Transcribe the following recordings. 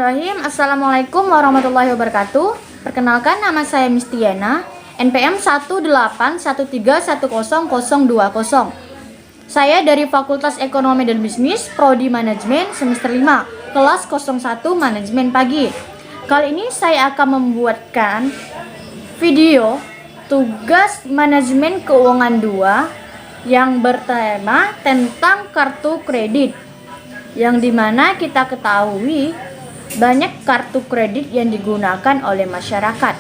Bismillahirrahmanirrahim. Assalamualaikum warahmatullahi wabarakatuh. Perkenalkan, nama saya Mistiana, NPM 181310020. Saya dari Fakultas Ekonomi dan Bisnis, Prodi Manajemen semester 5, kelas 01 Manajemen Pagi. Kali ini saya akan membuatkan video tugas manajemen keuangan 2 yang bertema tentang kartu kredit, yang dimana kita ketahui banyak kartu kredit yang digunakan oleh masyarakat.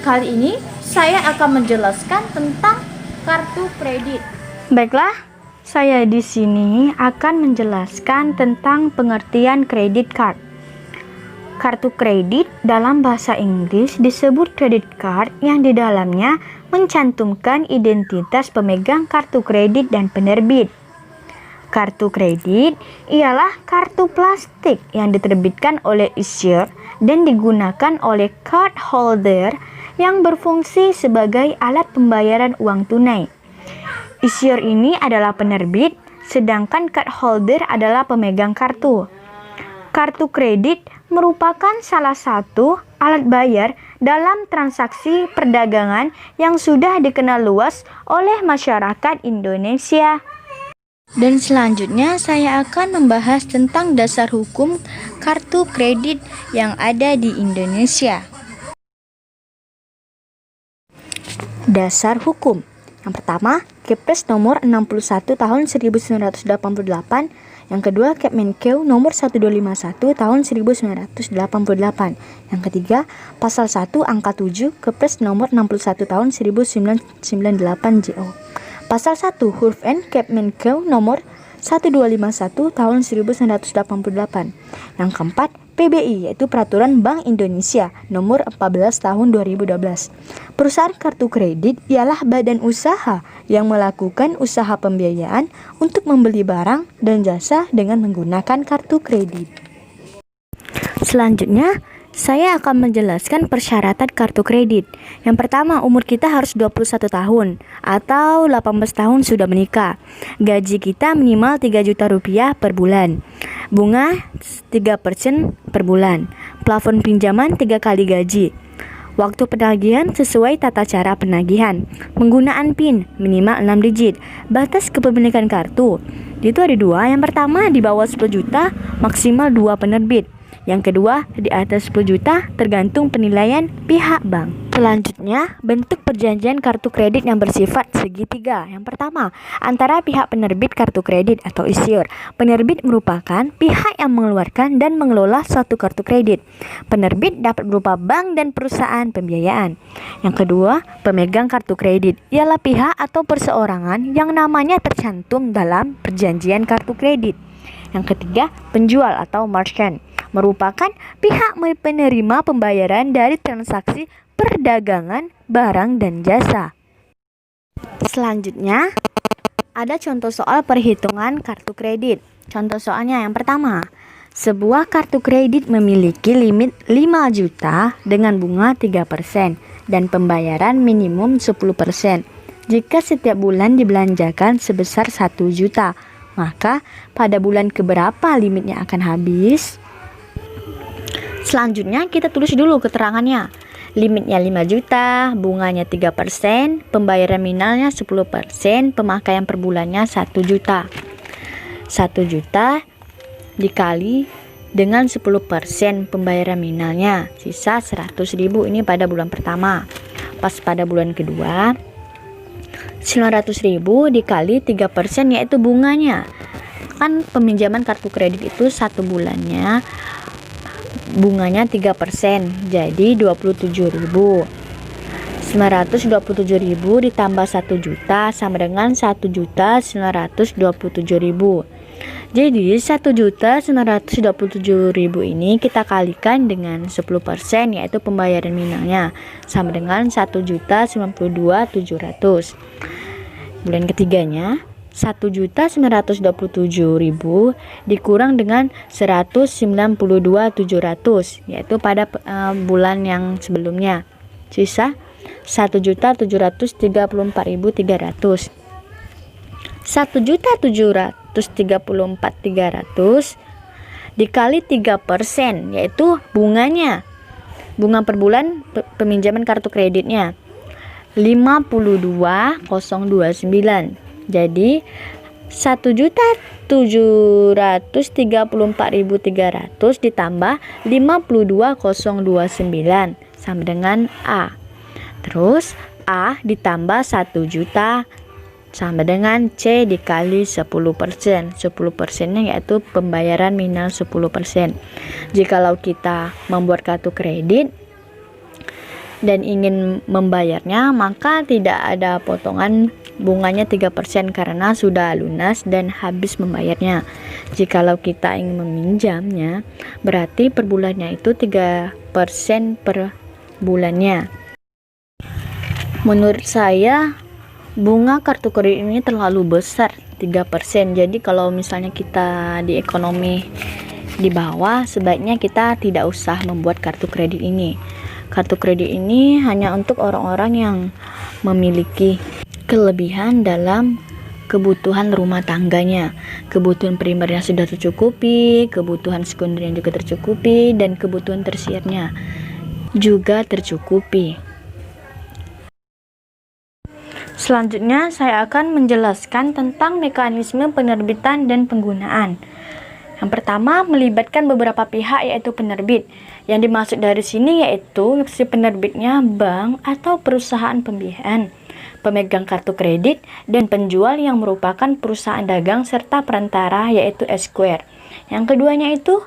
Kali ini saya akan menjelaskan tentang kartu kredit. Baiklah, saya di sini akan menjelaskan tentang pengertian credit card. Kartu kredit dalam bahasa Inggris disebut credit card, yang di dalamnya mencantumkan identitas pemegang kartu kredit dan penerbit. Kartu kredit ialah kartu plastik yang diterbitkan oleh issuer dan digunakan oleh card holder yang berfungsi sebagai alat pembayaran uang tunai. Issuer ini adalah penerbit, sedangkan card holder adalah pemegang kartu. Kartu kredit merupakan salah satu alat bayar dalam transaksi perdagangan yang sudah dikenal luas oleh masyarakat Indonesia. Dan selanjutnya saya akan membahas tentang dasar hukum kartu kredit yang ada di Indonesia. Dasar hukum. Yang pertama, Kepres nomor 61 tahun 1988. Yang kedua, Kemenkeu nomor 1251 tahun 1988. Yang ketiga, pasal 1 angka 7 Kepres nomor 61 tahun 1998 JO. Pasal 1 huruf N Kemenkeu nomor 1251 tahun 1988. Yang keempat, PBI, yaitu Peraturan Bank Indonesia nomor 14 tahun 2012. Perusahaan kartu kredit ialah badan usaha yang melakukan usaha pembiayaan untuk membeli barang dan jasa dengan menggunakan kartu kredit. Selanjutnya, saya akan menjelaskan persyaratan kartu kredit. Yang pertama, umur kita harus 21 tahun atau 18 tahun sudah menikah. Gaji kita minimal 3 juta rupiah per bulan. Bunga 3% per bulan. Plafon pinjaman 3 kali gaji. Waktu penagihan sesuai tata cara penagihan. Penggunaan PIN minimal 6 digit. Batas kepemilikan kartu itu ada 2. Yang pertama, di bawah 10 juta, maksimal 2 penerbit. Yang kedua, di atas 10 juta tergantung penilaian pihak bank. Selanjutnya, bentuk perjanjian kartu kredit yang bersifat segitiga. Yang pertama, antara pihak penerbit kartu kredit atau issuer. Penerbit merupakan pihak yang mengeluarkan dan mengelola suatu kartu kredit. Penerbit dapat berupa bank dan perusahaan pembiayaan. Yang kedua, pemegang kartu kredit ialah pihak atau perseorangan yang namanya tercantum dalam perjanjian kartu kredit. Yang ketiga, penjual atau merchant merupakan pihak penerima pembayaran dari transaksi perdagangan barang dan jasa. Selanjutnya, ada contoh soal perhitungan kartu kredit. Contoh soalnya yang pertama, sebuah kartu kredit memiliki limit 5 juta dengan bunga 3% dan pembayaran minimum 10%. Jika setiap bulan dibelanjakan sebesar 1 juta, maka pada bulan keberapa limitnya akan habis? Selanjutnya kita tulis dulu keterangannya. Limitnya 5 juta, bunganya 3%, pembayaran minimalnya 10%, pemakaian per bulannya 1 juta. 1 juta dikali dengan 10% pembayaran minimalnya, sisa 100.000. Ini pada bulan pertama. Pas pada bulan kedua, 900.000 dikali 3%, yaitu bunganya. Kan peminjaman kartu kredit itu 1 bulannya bunganya 3%, jadi 27.000. 927.000 ditambah 1 juta sama dengan 1.927.000. Jadi 1.927.000 ini kita kalikan dengan 10%, yaitu pembayaran minimalnya, sama dengan 1.092.700. Bulan ketiganya 1.927.000 dikurang dengan 192.700, yaitu pada bulan yang sebelumnya, sisa 1.734.300. 1.734.300 dikali 3%, yaitu bunganya. Bunga per bulan peminjaman kartu kreditnya 52.029. Jadi 1.734.300 ditambah 52.029 sama dengan A. Terus A ditambah 1 juta sama dengan C dikali 10%. 10%-nya yaitu pembayaran minimal 10%. Jikalau kita membuat kartu kredit dan ingin membayarnya, maka tidak ada potongan bunganya 3% karena sudah lunas dan habis membayarnya. Jikalau kita ingin meminjamnya, berarti per bulannya itu 3% per bulannya. Menurut saya bunga kartu kredit ini terlalu besar, 3%. Jadi kalau misalnya kita di ekonomi di bawah, sebaiknya kita tidak usah membuat kartu kredit ini. Kartu kredit ini hanya untuk orang-orang yang memiliki kelebihan dalam kebutuhan rumah tangganya. Kebutuhan primernya sudah tercukupi, kebutuhan sekundernya juga tercukupi, dan kebutuhan tersiernya juga tercukupi. Selanjutnya saya akan menjelaskan tentang mekanisme penerbitan dan penggunaan. Yang pertama, melibatkan beberapa pihak, yaitu penerbit. Yang dimaksud dari sini yaitu si penerbitnya bank atau perusahaan pembiayaan, pemegang kartu kredit, dan penjual yang merupakan perusahaan dagang serta perantara, yaitu Esquire. Yang keduanya itu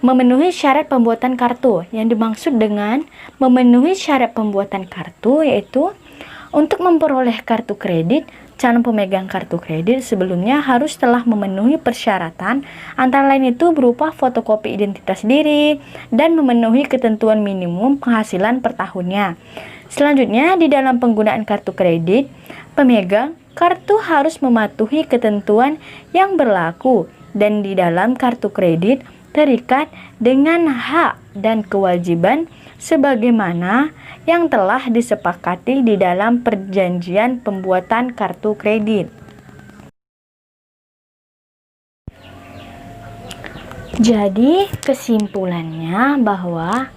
memenuhi syarat pembuatan kartu. Yang dimaksud dengan memenuhi syarat pembuatan kartu yaitu untuk memperoleh kartu kredit, calon pemegang kartu kredit sebelumnya harus telah memenuhi persyaratan, antara lain itu berupa fotokopi identitas diri dan memenuhi ketentuan minimum penghasilan per tahunnya. Selanjutnya, di dalam penggunaan kartu kredit, pemegang kartu harus mematuhi ketentuan yang berlaku, dan di dalam kartu kredit terikat dengan hak dan kewajiban sebagaimana yang telah disepakati di dalam perjanjian pembuatan kartu kredit. Jadi kesimpulannya bahwa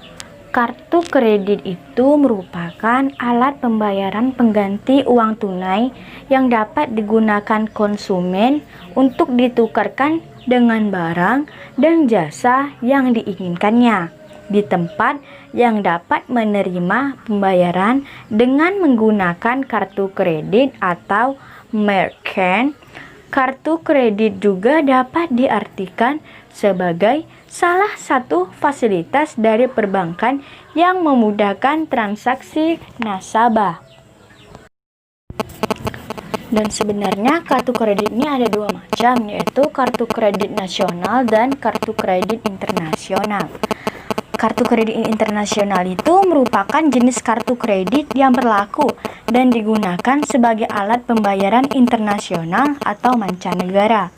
kartu kredit itu merupakan alat pembayaran pengganti uang tunai yang dapat digunakan konsumen untuk ditukarkan dengan barang dan jasa yang diinginkannya di tempat yang dapat menerima pembayaran dengan menggunakan kartu kredit atau merchant. Kartu kredit juga dapat diartikan sebagai salah satu fasilitas dari perbankan yang memudahkan transaksi nasabah. Dan sebenarnya kartu kredit ini ada dua macam, yaitu kartu kredit nasional dan kartu kredit internasional. Kartu kredit internasional itu merupakan jenis kartu kredit yang berlaku dan digunakan sebagai alat pembayaran internasional atau mancanegara.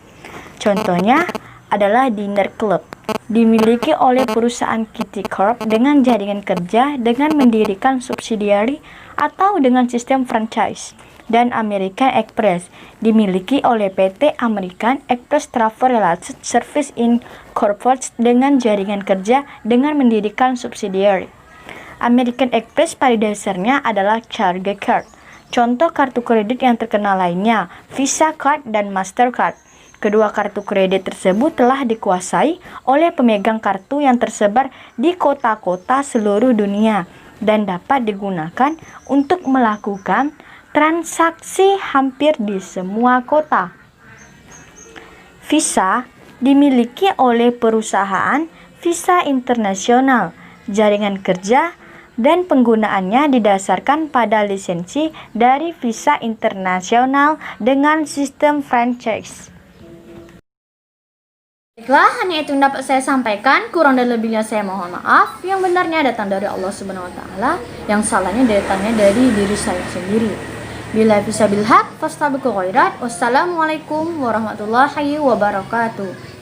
Contohnya adalah Dinner Club, dimiliki oleh perusahaan Kitty Corp dengan jaringan kerja dengan mendirikan subsidiari atau dengan sistem franchise, dan American Express, dimiliki oleh PT American Express Travel Related Service Incorporated dengan jaringan kerja dengan mendirikan subsidiari. American Express pada dasarnya adalah charge card. Contoh kartu kredit yang terkenal lainnya, Visa Card dan Mastercard. Kedua kartu kredit tersebut telah dikuasai oleh pemegang kartu yang tersebar di kota-kota seluruh dunia dan dapat digunakan untuk melakukan transaksi hampir di semua kota. Visa dimiliki oleh perusahaan Visa Internasional, jaringan kerja dan penggunaannya didasarkan pada lisensi dari Visa Internasional dengan sistem franchise. Baiklah, hanya itu yang dapat saya sampaikan. Kurang dan lebihnya saya mohon maaf. Yang benarnya datang dari Allah Subhanahu wa taala, yang salahnya datangnya dari diri saya sendiri. Bila bisa bilhaq fastabiqul khairat. Wassalamualaikum warahmatullahi wabarakatuh.